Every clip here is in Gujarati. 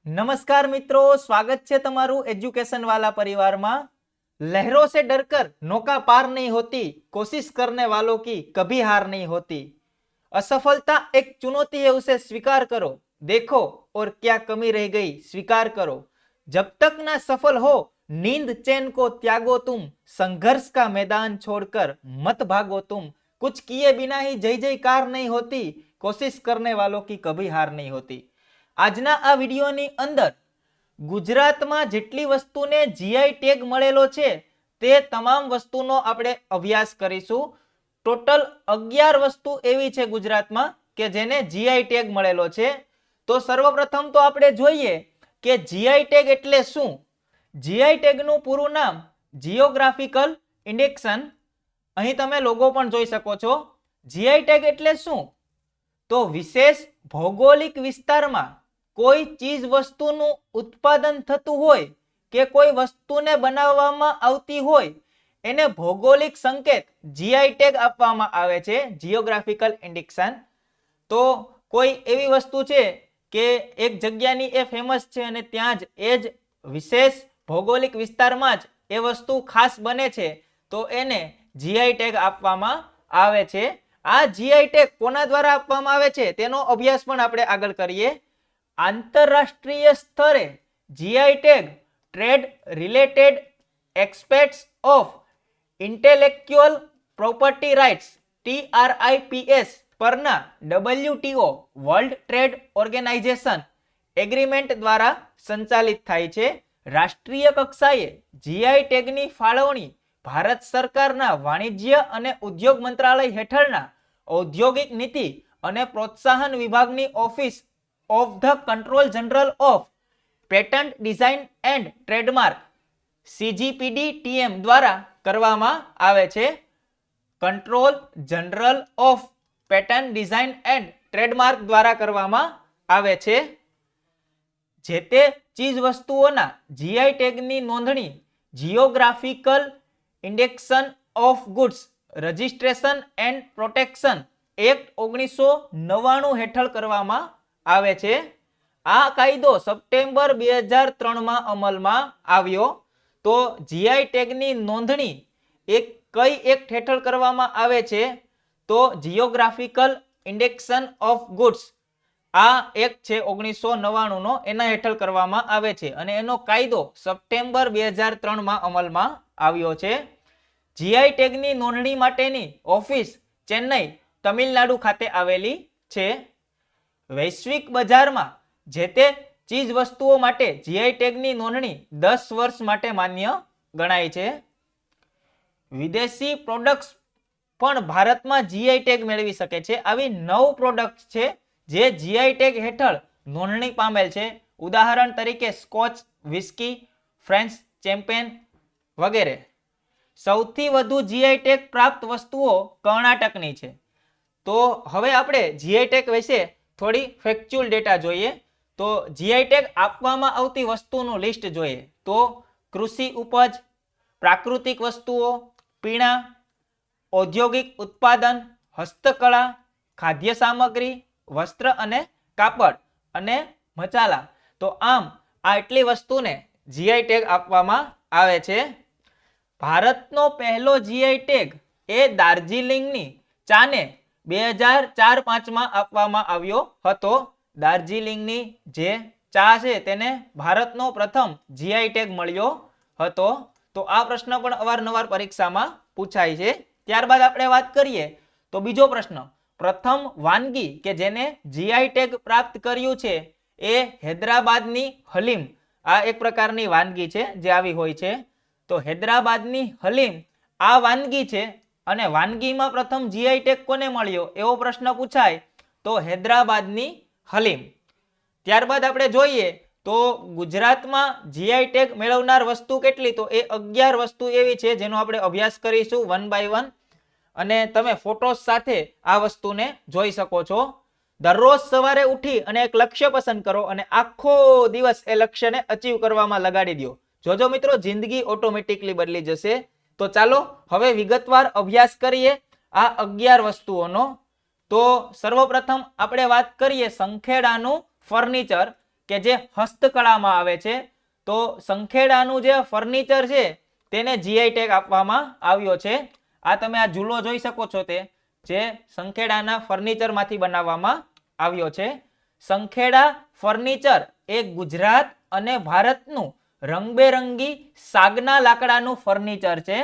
नमस्कार मित्रों, स्वागत है तमारू एजुकेशन वाला परिवार में। लहरों से डरकर नौका पार नहीं होती, कोशिश करने वालों की कभी हार नहीं होती। असफलता एक चुनौती है, उसे स्वीकार करो। देखो और क्या कमी रह गई, स्वीकार करो। जब तक ना सफल हो नींद चैन को त्यागो तुम, संघर्ष का मैदान छोड़कर मत भागो तुम। कुछ किए बिना ही जय जयकार नहीं होती, कोशिश करने वालों की कभी हार नहीं होती। આજના આ વિડીયોની અંદર ગુજરાતમાં જેટલી વસ્તુને જીઆઈ ટેગ મળેલો છે તે તમામ વસ્તુનો આપણે અભ્યાસ કરીશું। ટોટલ 11 વસ્તુ એવી છે ગુજરાતમાં કે જેને જીઆઈ ટેગ મળેલો છે। તો સર્વપ્રથમ તો આપણે જોઈએ કે જીઆઈ ટેગ એટલે શું। જીઆઈ ટેગનું પૂરું નામ જીઓગ્રાફિકલ ઇન્ડિકેશન, અહીં તમે લોગો પણ જોઈ શકો છો। જીઆઈ ટેગ એટલે શું? તો વિશેષ ભૌગોલિક વિસ્તારમાં કોઈ ચીજ વસ્તુનું ઉત્પાદન થતું હોય કે કોઈ વસ્તુને બનાવવામાં આવતી હોય એને ભૌગોલિક સંકેત જીઆઈ ટેગ આપવામાં આવે છે, જીઓગ્રાફિકલ ઇન્ડિકેશન। તો કોઈ એવી વસ્તુ છે કે એક જગ્યાની એ ફેમસ છે અને ત્યાં જ એ જ વિશેષ ભૌગોલિક વિસ્તારમાં જ એ વસ્તુ ખાસ બને છે તો એને જીઆઈ ટેગ આપવામાં આવે છે। આ જીઆઈ ટેગ કોના દ્વારા આપવામાં આવે છે તેનો અભ્યાસ પણ આપણે આગળ કરીએ। આંતરરાષ્ટ્રીય સ્તરે GI tag trade related aspects of intellectual property rights TRIPS પરના WTO world trade organisation agreement દ્વારા સંચાલિત થાય છે। રાષ્ટ્રીય કક્ષાએ જીઆઈ ટેગની ફાળવણી ભારત સરકારના વાણિજ્ય અને ઉદ્યોગ મંત્રાલય હેઠળના ઔદ્યોગિક નીતિ અને પ્રોત્સાહન વિભાગની office of the control general of patent design and trademark CGPDTM દ્વારા કરવામાં આવે છે। Control general of patent design and trademark દ્વારા કરવામાં આવે છે। જે તે ચીજ વસ્તુઓના જીઆઈ ટેગની નોંધણી geographical indication of goods registration and protection act 1999 હેઠળ કરવામાં આવે છે। આ કાયદો સપ્ટેમ્બર 2003 અમલમાં આવ્યો। તો જીઆઈ ટેગની નોંધણી કઈ એક્ટ હેઠળ કરવામાં આવે છે? તો જીઓગ્રાફિકલ ઇન્ડિકેશન ઓફ ગુડ્સ, આ એક્ટ છે 1999 નો, એના હેઠળ કરવામાં આવે છે અને એનો કાયદો સપ્ટેમ્બર 2003 અમલમાં આવ્યો છે। જીઆઈ ટેગની નોંધણી માટેની ઓફિસ ચેન્નઈ, તમિલનાડુ ખાતે આવેલી છે। વૈશ્વિક બજારમાં જે તે ચીજ વસ્તુઓ માટે જીઆઈ ટેગની નોંધણી 10 વર્ષ માટે માન્ય ગણાય છે। વિદેશી પ્રોડક્ટ્સ પણ ભારતમાં જીઆઈ ટેગ મેળવી શકે છે। આવી 9 પ્રોડક્ટ્સ છે જે જીઆઈ ટેગ હેઠળ નોંધણી પામેલ છે। ઉદાહરણ તરીકે સ્કોચ, વિસ્કી, ફ્રેન્ચ ચેમ્પેન વગેરે। સૌથી વધુ જીઆઈ ટેગ પ્રાપ્ત વસ્તુઓ કર્ણાટકની છે। તો હવે આપણે જીઆઈ ટેગ વિશે થોડી ફેક્ચ્યુઅલ ડેટા જોઈએ। તો જીઆઈ ટેગ આપવામાં આવતી વસ્તુનું લિસ્ટ જોઈએ તો કૃષિ ઉપજ, પ્રાકૃતિક વસ્તુઓ, પીણા, ઔદ્યોગિક ઉત્પાદન, હસ્તકળા, ખાદ્ય સામગ્રી, વસ્ત્ર અને કાપડ અને મસાલા। તો આમ આ એટલી વસ્તુને જીઆઈ ટેગ આપવામાં આવે છે। ભારતનો પહેલો જીઆઈ ટેગ એ દાર્જિલિંગની ચાને 2004-05 આપવામાં આવ્યો હતો। દાર્જિલિંગની જે ચા છે તેને ભારતનો પ્રથમ જીઆઈ ટેગ મળ્યો હતો। તો આ પ્રશ્ન પણ અવારનવાર પરીક્ષામાં પૂછાય છે। ત્યારબાદ આપણે વાત કરીએ તો બીજો પ્રશ્ન, પ્રથમ વાનગી કે જેને જીઆઈ ટેગ પ્રાપ્ત કર્યું છે એ હૈદરાબાદની હલીમ। આ એક પ્રકારની વાનગી છે જે આવી હોય છે। તો હૈદરાબાદની હલીમ આ વાનગી છે અને વાનગીમાં પ્રથમ જીઆઈ ટેગ કોને મળ્યો એવો પ્રશ્ન પૂછાય તો હૈદરાબાદની હલીમ। ત્યારબાદ આપણે જોઈએ તો ગુજરાતમાં જીઆઈ ટેગ મેળવનાર વસ્તુ કેટલી? તો એ 11 વસ્તુ એવી છે જેનો આપણે અભ્યાસ કરીશું વન બાય વન અને તમે ફોટોસ સાથે આ વસ્તુને જોઈ શકો છો। દરરોજ સવારે ઉઠી અને એક લક્ષ્ય પસંદ કરો અને આખો દિવસ એ લક્ષ્યને અચીવ કરવામાં લગાડી દો। જોજો મિત્રો, જિંદગી ઓટોમેટિકલી બદલી જશે। તો ચાલો હવે વિગતવાર અભ્યાસ કરીએ આ 11 વસ્તુઓનો। તો સર્વપ્રથમ આપણે વાત કરીએ સંખેડાનું ફર્નિચર કે જે હસ્તકળામાં આવે છે. તો સંખેડાનું જે ફર્નિચર છે તેને જીઆઈ ટેગ આપવામાં આવ્યો છે. આ તમે આ ઝૂલો જોઈ શકો છો તે જે સંખેડાના ફર્નિચરમાંથી બનાવવામાં આવ્યો છે. સંખેડા ફર્નિચર એ ગુજરાત અને ભારતનું રંગબેરંગી સાગના લાકડાનું ફર્નિચર છે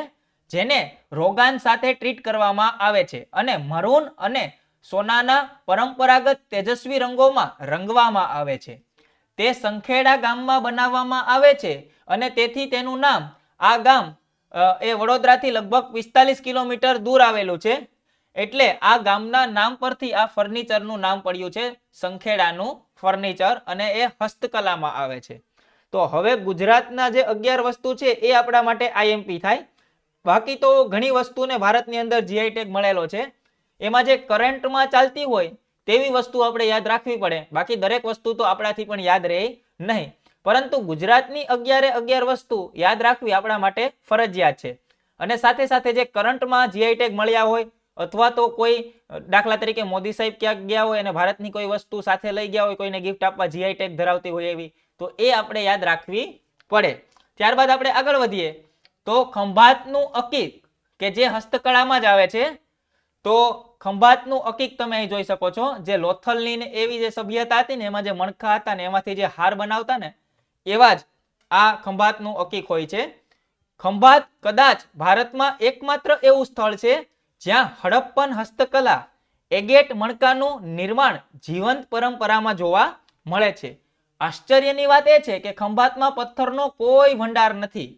જેને રોગાન સાથે ટ્રીટ કરવામાં આવે છે અને મરૂન અને સોનાના પરંપરાગત તેજસ્વી રંગોમાં રંગવામાં આવે છે. તે સંખેડા ગામમાં બનાવવામાં આવે છે અને તેથી તેનું નામ, આ ગામ એ વડોદરાથી લગભગ 45 કિલોમીટર દૂર આવેલું છે એટલે આ ગામના નામ પરથી આ ફર્નિચરનું નામ પડ્યું છે સંખેડાનું ફર્નિચર અને એ હસ્તકલામાં આવે છે. તો હવે ગુજરાતના જે 11 વસ્તુ છે એ આપણા માટે આઈએમપી થાય. બાકી તો ઘણી વસ્તુને ભારતની અંદર જીઆઈ ટેગ મળેલો છે. એમાં જે કરંટમાં ચાલતી હોય તેવી વસ્તુ આપણે યાદ રાખવી પડે. બાકી દરેક વસ્તુ તો આપણાથી પણ યાદ રહે નહીં. પરંતુ ગુજરાતની 11 વસ્તુ યાદ રાખવી આપણા માટે ફરજિયાત છે. અને સાથે સાથે જે કરંટમાં જીઆઈ ટેગ મળ્યા હોય અથવા તો કોઈ દાખલા તરીકે મોદી સાહેબ ક્યાંક ગયા હોય અને ભારતની કોઈ વસ્તુ સાથે લઈ ગયા હોય, કોઈને ગિફ્ટ આપવા જીઆઈ ટેગ ધરાવતી હોય એવી, તો એ આપણે યાદ રાખવી પડે. ત્યારબાદ આપણે આગળ વધીએ તો ખંભાતનું અકીક કે જે હસ્તકળામાં જ આવે છે. તો ખંભાતનું અકીક તમે અહીં જોઈ શકો છો. જે લોથલની ને એવી જે સભ્યતા હતી ને એમાં જે મણકા હતા ને એમાંથી જે હાર બનાવતા ને એવા જ આ ખંભાતનું અકીક હોય છે. ખંભાત કદાચ ભારતમાં એકમાત્ર એવું સ્થળ છે જ્યાં હડપ્પન હસ્તકલા એગેટ મણકાનું નિર્માણ જીવંત પરંપરામાં જોવા મળે છે. આશ્ચર્યની વાત એ છે કે ખંભાતમાં પથ્થરનો કોઈ ભંડાર નથી.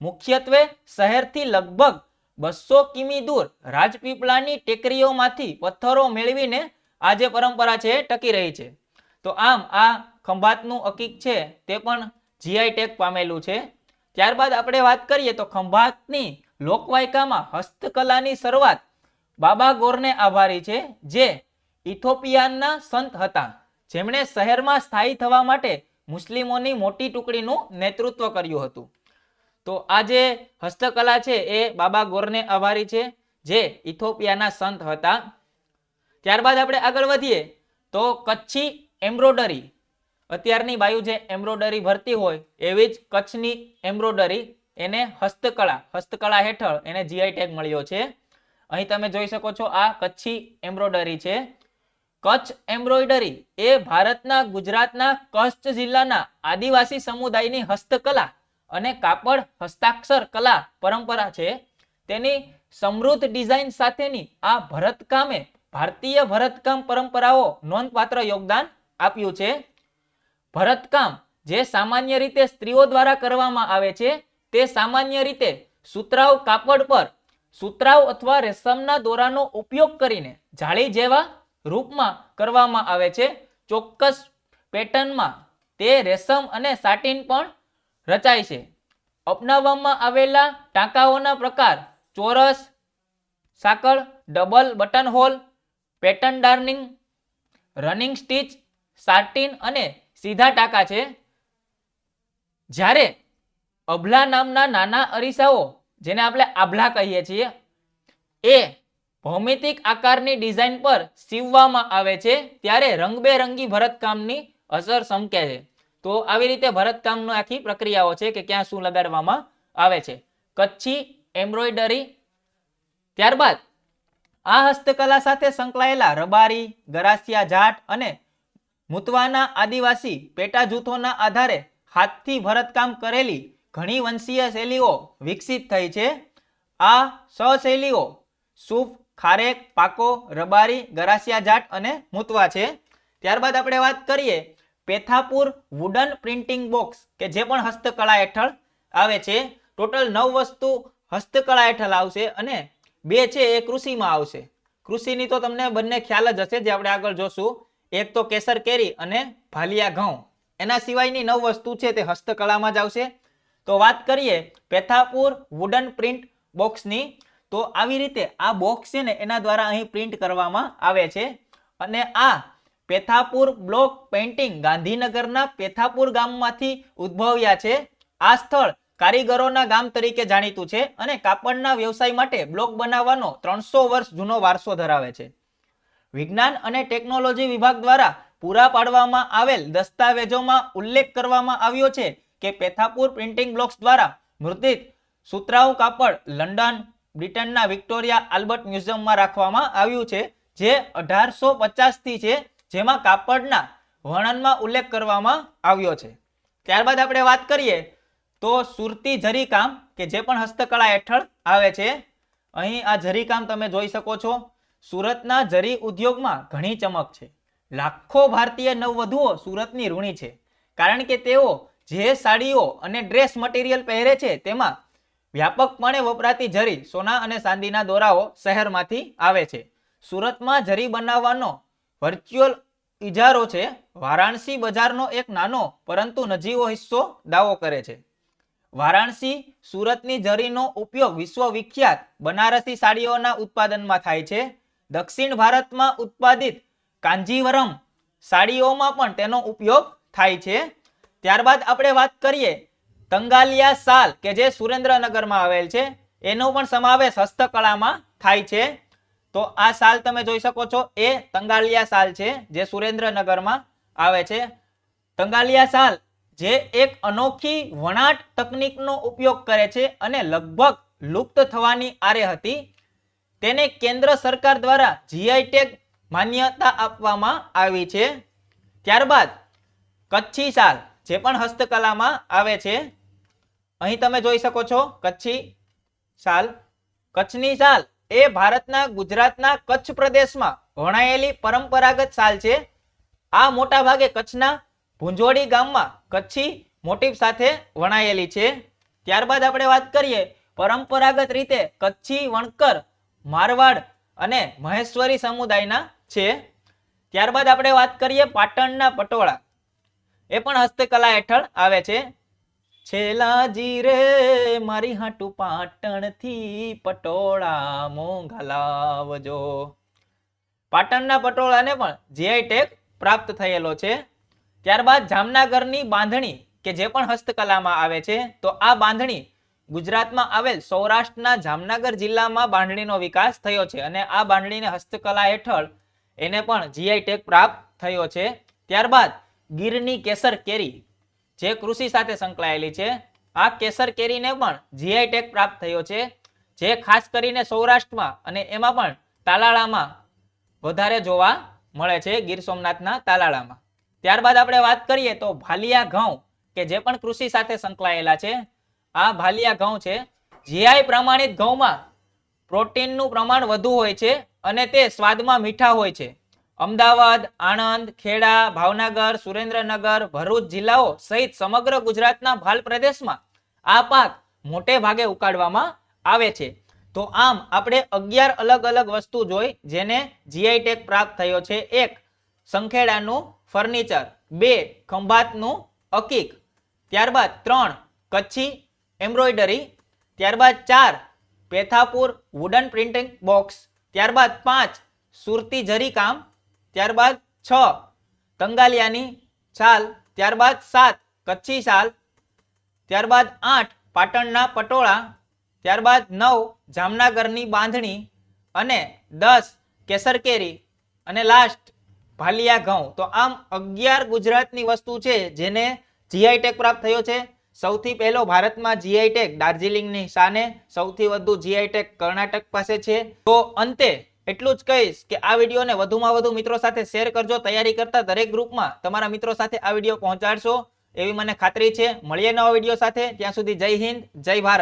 મુખ્યત્વે શહેરથી લગભગ 200 કિમી દૂર રાજપીપળાની ટેકરીઓમાંથી પથ્થરો મેળવીને આ જે પરંપરા છે ટકી રહી છે. તો આમ આ ખંભાતનું અકીક છે તે પણ જીઆઈ ટેગ પામેલું છે. ત્યારબાદ આપણે વાત કરીએ તો ખંભાતની લોકવાયકામાં હસ્તકલાની શરૂઆત બાબા ગોરને આભારી છે જે ઇથોપિયાના સંત હતા જેમણે શહેરમાં સ્થાયી થવા માટે મુસ્લિમોની મોટી ટુકડીનું નેતૃત્વ કર્યું હતું. તો આ જે હસ્તકલા છે એ બાબા ગોરને આભારી છે જે ઇથોપિયાના સંત હતા. ત્યારબાદ આપણે આગળ વધીએ તો કચ્છી એમ્બ્રોડરી, અત્યારની બાયુ જે એમ્બ્રોડરી ભરતી હોય એવી જ કચ્છની એમ્બ્રોડરી, એને હસ્તકળા હેઠળ એને જીઆઈ ટેગ મળ્યો છે. અહીં તમે જોઈ શકો છો આ કચ્છી એમ્બ્રોડરી છે. કચ્છ એમ્બ્રોઇડરી એ ભારતના ગુજરાતના કચ્છ જિલ્લાના આદિવાસી સમુદાયની હસ્તકલા અને કાપડ હસ્તાક્ષર કલા પરંપરા છે. તેની સમૃદ્ધ ડિઝાઇન સાથેની આ ભરતકામે ભારતીય ભરતકામ પરંપરાઓ નોંધપાત્ર યોગદાન આપ્યું છે. ભરતકામ જે સામાન્ય રીતે સ્ત્રીઓ દ્વારા કરવામાં આવે છે તે સામાન્ય રીતે સુતરાઉ કાપડ પર સુતરાઉ અથવા રેશમના દોરાનો ઉપયોગ કરીને જાળી જેવા રૂપમાં કરવામાં આવે છે. ચોક્કસ પેટર્નમાં તે રેશમ અને સાટિન પણ રચાય છે. અપનાવવામાં આવેલા ટાંકાઓના પ્રકાર ચોરસ, સાંકળ, double button hole, pattern darning, running stitch, satin અને સીધા ટાંકા છે. જ્યારે અભલા નામના નાના અરીસાઓ જેને આપણે આભલા કહીએ છીએ એ ભૌમિતિક આકારની ડિઝાઇન પર સીવવામાં આવે છે ત્યારે રંગબેરંગી ભરતકામની અસર સમકે છે. તો આવી રીતે ભરતકામની આખી પ્રક્રિયાઓ છે કે ક્યાં શું લગાડવામાં આવે છે. કચ્છી એમ્બ્રોઇડરી. ત્યારબાદ આ હસ્તકલા સાથે સંકળાયેલા રબારી, ગરાસિયા જાટ અને મુતવાના આદિવાસી પેટા જૂથોના આધારે હાથથી ભરતકામ કરેલી ઘણી વંશીય શૈલીઓ વિકસિત થઈ છે. આ શૈલીઓ સૂફ, ખારેક, પાકો, રબારી, ગરાસિયા જાટ અને મુતવા છે. ત્યારબાદ આપણે વાત કરીએ પેથાપુર વુડન પ્રિન્ટિંગ બોક્સ કે જે પણ હસ્તકળા હેઠળ આવે છે. ટોટલ 9 વસ્તુ હસ્તકળા હેઠળ આવશે અને 2 છે એ કૃષિમાં આવશે. કૃષિની તો તમને બંને ખ્યાલ જ હશે જે આપણે આગળ જોશું. એક તો કેસર કેરી અને ભાલિયા ઘઉં. એના સિવાયની 9 વસ્તુ છે તે હસ્તકળામાં જ આવશે. તો વાત કરીએ પેથાપુર વુડન પ્રિન્ટ બોક્સની, તો આવી રીતે આ બોક્સ છે ને એના દ્વારા અહીં પ્રિન્ટ કરવામાં આવે છે. અને આ પેથાપુર બ્લોક પેઇન્ટિંગ ગાંધીનગરના પેથાપુર ગામમાંથી ઉદ્ભવ્યા છે. આ સ્થળ કારીગરોના ગામ તરીકે જાણીતું છે અને કાપડના વ્યવસાય માટે બ્લોક બનાવવાનો 300 વર્ષ જૂનો વારસો ધરાવે છે. વિજ્ઞાન અને ટેકનોલોજી વિભાગ દ્વારા પૂરા પાડવામાં આવેલ દસ્તાવેજોમાં ઉલ્લેખ કરવામાં આવ્યો છે કે પેથાપુર પ્રિન્ટિંગ બ્લોક્સ દ્વારા મુદ્રિત સુતરાઉ કાપડ લંડન, બ્રિટનના વિક્ટોરિયા આલ્બર્ટ મ્યુઝિયમમાં રાખવામાં આવ્યું છે, જે 1850 થી છે, જેમાં કાપડના વર્ણનમાં ઉલ્લેખ કરવામાં આવ્યો છે. ત્યારબાદ આપણે વાત કરીએ તો સુરતી જરીકામ કે જે પણ હસ્તકળા હેઠળ આવે છે. અહીં આ જરીકામ તમે જોઈ શકો છો. સુરતના જરી ઉદ્યોગમાં ઘણી ચમક છે. લાખો ભારતીય નવવધુઓ સુરતની ઋણી છે, કારણ કે તેઓ જે સાડીઓ અને ડ્રેસ મટીરિયલ પહેરે છે તેમાં વ્યાપકપણે વપરાતી જરી, સોના અને ચાંદીના દોરાઓ શહેરમાંથી આવે છે. સુરતમાં જરી બનાવવાનો વર્ચ્યુઅલ ઇજારો છે. વારાણસી બજારનો એક નાનો પરંતુ નજીવો હિસ્સો દાવો કરે છે. વારાણસી સુરતની જરીનો ઉપયોગ વિશ્વવિખ્યાત બનારસી સાડીઓના ઉત્પાદનમાં થાય છે. દક્ષિણ ભારતમાં ઉત્પાદિત કાંજીવરમ સાડીઓમાં પણ તેનો ઉપયોગ થાય છે. ત્યારબાદ આપણે વાત કરીએ તંગાલિયા શાલ કે જે સુરેન્દ્રનગરમાં આવેલ છે, એનો પણ સમાવેશ હસ્તકળામાં થાય છે. તો આ શાલ તમે જોઈ શકો છો, એ તંગાલિયા શાલ છે જે સુરેન્દ્રનગરમાં આવે છે. તંગાલિયા શાલ જે એક અનોખી વણાટ તકનીકનો ઉપયોગ કરે છે અને લગભગ લુપ્ત થવાની આરે હતી. તેને કેન્દ્ર સરકાર દ્વારા જીઆઈ ટેગ માન્યતા આપવામાં આવી છે. ત્યારબાદ કચ્છી શાલ જે પણ હસ્તકલામાં આવે છે. અહીં તમે જોઈ શકો છો કચ્છી શાલ. કચ્છની શાલ એ ભારતના ગુજરાતના કચ્છ પ્રદેશમાં વણાયેલી પરંપરાગત શાલ છે. આ મોટા ભાગે કચ્છના ભુંજોડી ગામમાં કચ્છી મોટિવ સાથે વણાયેલી છે. ત્યારબાદ આપણે વાત કરીએ પરંપરાગત રીતે કચ્છી વણકર મારવાડ અને મહેશ્વરી સમુદાયના છે. ત્યારબાદ આપણે વાત કરીએ પાટણના પટોળા, એ પણ હસ્તકલા હેઠળ આવે છે. છેલાજી રે મારી હાટુ પાટણથી પટોળા મોંઘા લાવજો. પાટણના પટોળાને પણ જીઆઈ ટેગ પ્રાપ્ત થયેલો છે. ત્યારબાદ જામનગરની બાંધણી કે જે પણ હસ્તકલામાં આવે છે. તો આ બાંધણી ગુજરાતમાં આવેલ સૌરાષ્ટ્રના જામનગર જિલ્લામાં બાંધણીનો વિકાસ થયો છે અને આ બાંધણીને હસ્તકલા હેઠળ એને પણ જીઆઈ ટેગ પ્રાપ્ત થયો છે. ત્યારબાદ ગીરની કેસર કેરી જે કૃષિ સાથે સંકળાયેલી છે. આ કેસર કેરીને પણ જીઆઈ ટેગ પ્રાપ્ત થયો છે, જે ખાસ કરીને સૌરાષ્ટ્રમાં અને એમાં પણ તાલાળામાં વધારે જોવા મળે છે, ગીર સોમનાથના તાલાળામાં. ત્યારબાદ આપણે વાત કરીએ તો ભાલિયા ઘઉં કે જે પણ કૃષિ સાથે સંકળાયેલા છે. આ ભાલિયા ઘઉં છે. જીઆઈ પ્રમાણિત ઘઉંમાં પ્રોટીનનું પ્રમાણ વધુ હોય છે અને તે સ્વાદમાં મીઠા હોય છે. અમદાવાદ, આણંદ, ખેડા, ભાવનગર, સુરેન્દ્રનગર, ભરૂચ જિલ્લાઓ સહિત સમગ્ર ગુજરાતના ભાલ પ્રદેશમાં આ પાક મોટે ભાગે ઉગાડવામાં આવે છે. તો આમ આપણે 11 અલગ અલગ વસ્તુ જોઈ જેને જીઆઈ ટેગ પ્રાપ્ત થયો છે. 1 સંખેડાનું ફર્નિચર, 2 ખંભાતનું અકીક, ત્યારબાદ 3 કચ્છી એમ્બ્રોઇડરી, ત્યારબાદ 4 પેથાપુર વુડન પ્રિન્ટિંગ બોક્સ, ત્યારબાદ 5 સુરતી જરી કામ, ત્યારબાદ 6 તંગાલિયાની શાલ, ત્યારબાદ 7 કચ્છી શાલ, ત્યારબાદ 8 પાટણના પટોળા, ત્યારબાદ 9 જામનગરની બાંધણી અને 10 કેસર કેરી અને લાસ્ટ ભાલિયા ઘઉં. તો આમ 11 ગુજરાતની વસ્તુ છે જેને જીઆઈ ટેગ પ્રાપ્ત થયો છે. સૌથી પહેલો ભારતમાં જીઆઈ ટેગ દાર્જિલિંગની શાને, સૌથી વધુ જીઆઈ ટેગ કર્ણાટક પાસે છે. તો અંતે એટલું જ કહીશ કે આ વિડીયોને વધુમાં વધુ મિત્રો સાથે શેર કરજો. તૈયારી કરતા દરેક ગ્રુપમાં તમારા મિત્રો સાથે આ વિડીયો પહોંચાડશો એવી મને ખાતરી છે. મળીએ નવા વિડીયો સાથે. ત્યાં સુધી જય હિન્દ, જય ભારત.